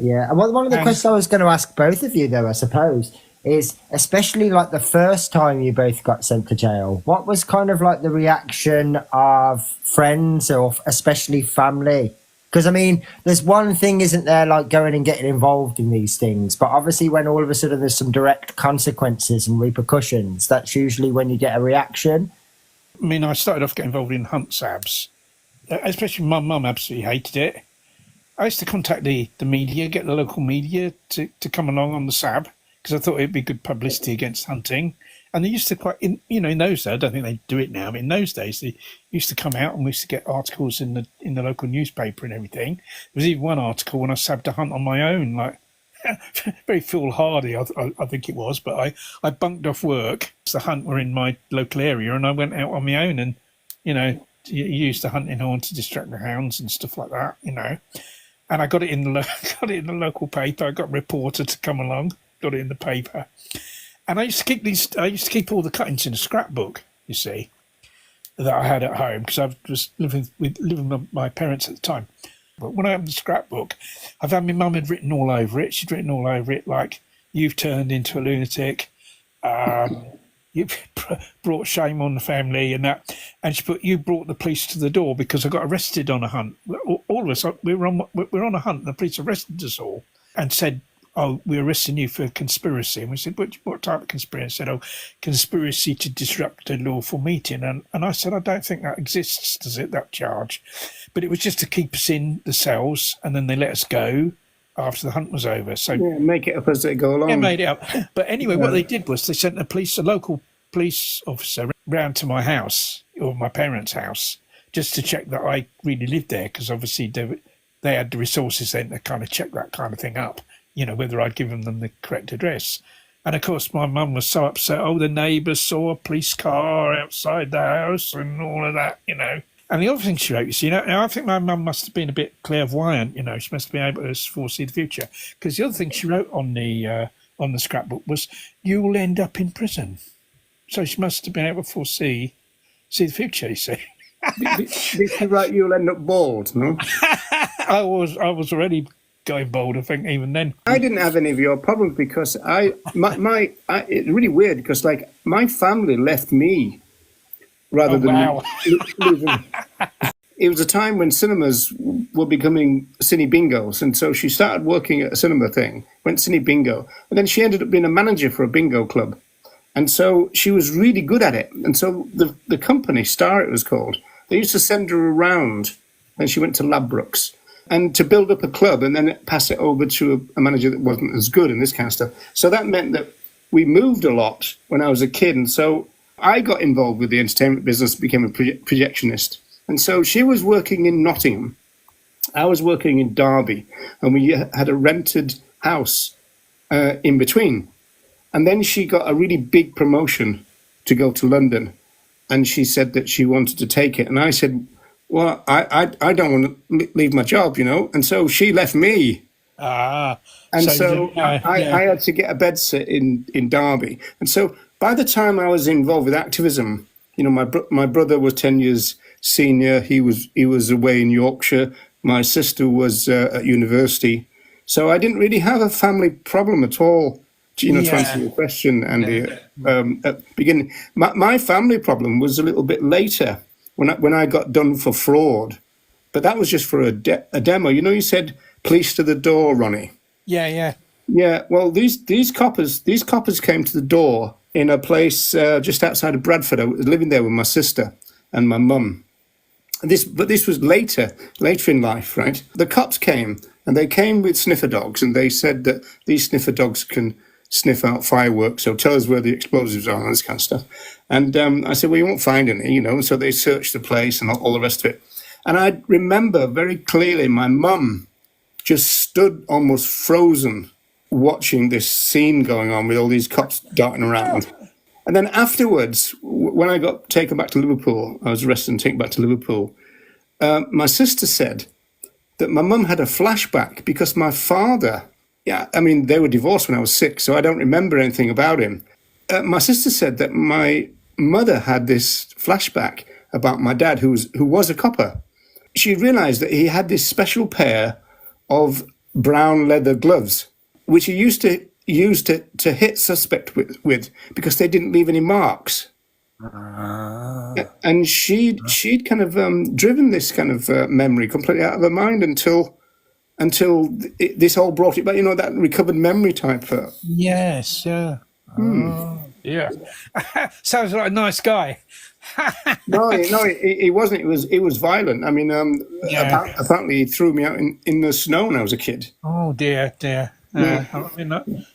Yeah, and one of the questions I was going to ask both of you, though, I suppose, is especially like the first time you both got sent to jail, what was kind of like the reaction of friends or especially family? Because I mean, there's one thing, isn't there, like going and getting involved in these things, but obviously when all of a sudden there's some direct consequences and repercussions, that's usually when you get a reaction. I mean, I started off getting involved in hunt sabs, especially my mum absolutely hated it. I used to contact the media, get the local media to come along on the SAB, because I thought it'd be good publicity against hunting. And they used to in those days, I don't think they do it now, but in those days, they used to come out and we used to get articles in the local newspaper and everything. There was even one article when I sabbed a hunt on my own, like very foolhardy, I think it was, but I bunked off work. The hunt were in my local area and I went out on my own and, used the hunting horn to distract the hounds and stuff like that, And I got it in the local paper. I got a reporter to come along, got it in the paper. And I used to keep all the cuttings in a scrapbook, you see, that I had at home because I was living with my parents at the time. But when I opened the scrapbook, I found my mum had written all over it. She'd written all over it like, "You've turned into a lunatic. You've brought shame on the family," and that. And she put, "You brought the police to the door because I got arrested on a hunt." All of us, we're on a hunt. And the police arrested us all and said, "Oh, we're arresting you for conspiracy." And we said, "What type of conspiracy?" I said, "Oh, conspiracy to disrupt a lawful meeting." And I said, "I don't think that exists, does it, that charge?" But it was just to keep us in the cells, and then they let us go after the hunt was over. So yeah, make it up as they go along. Yeah, made it up. But anyway, what they did was they sent a local police officer round to my house, or my parents' house, just to check that I really lived there, because obviously they had the resources then to kind of check that kind of thing up, whether I'd given them the correct address. And of course, my mum was so upset. Oh, the neighbours saw a police car outside the house and all of that, And the other thing she wrote, I think my mum must have been a bit clairvoyant, she must have been able to foresee the future. Because the other thing she wrote on the scrapbook was, "You will end up in prison." So she must have been able to see the future, you see. Did she write, "You'll end up bald"? No, I was already going bald, I think, even then. I didn't have any of your problems because it's really weird because like my family left me rather than losing. It was a time when cinemas were becoming cine bingos, and so she started working at a cinema thing, went cine bingo, and then she ended up being a manager for a bingo club. And so she was really good at it. And so the company, Star it was called, they used to send her around when she went to Ladbrokes and to build up a club and then pass it over to a manager that wasn't as good and this kind of stuff. So that meant that we moved a lot when I was a kid. And so I got involved with the entertainment business, became a projectionist. And so she was working in Nottingham. I was working in Derby, and we had a rented house in between. And then she got a really big promotion to go to London, and she said that she wanted to take it. And I said, "Well, I don't want to leave my job, And so she left me. And so I had to get a bedsit in Derby. And so by the time I was involved with activism, my brother was 10 years senior. He was away in Yorkshire. My sister was at university. So I didn't really have a family problem at all. To answer your question, Andy, at the beginning, my family problem was a little bit later when I got done for fraud, but that was just for a demo. You said police to the door, Ronnie. Yeah. Well, these coppers came to the door in a place just outside of Bradford. I was living there with my sister and my mum. But this was later in life, right? The cops came, and they came with sniffer dogs, and they said that these sniffer dogs can sniff out fireworks, so tell us where the explosives are and this kind of stuff. And I said, well, you won't find any, so they searched the place and all the rest of it. And I remember very clearly my mum just stood almost frozen watching this scene going on with all these cops darting around. And then afterwards, when I got taken back to Liverpool, I was arrested and taken back to Liverpool, my sister said that my mum had a flashback because my father, they were divorced when I was 6, so I don't remember anything about him. My sister said that my mother had this flashback about my dad, who was a copper. She realised that he had this special pair of brown leather gloves, which he used to use to hit suspect with because they didn't leave any marks. And she'd kind of driven this kind of memory completely out of her mind until this all brought it back. You know, that recovered memory type. Yes, yeah. Yeah. Sounds like a nice guy. No, he wasn't. It was violent. I mean, apparently he threw me out in the snow when I was a kid. Oh dear. Yeah. I mean,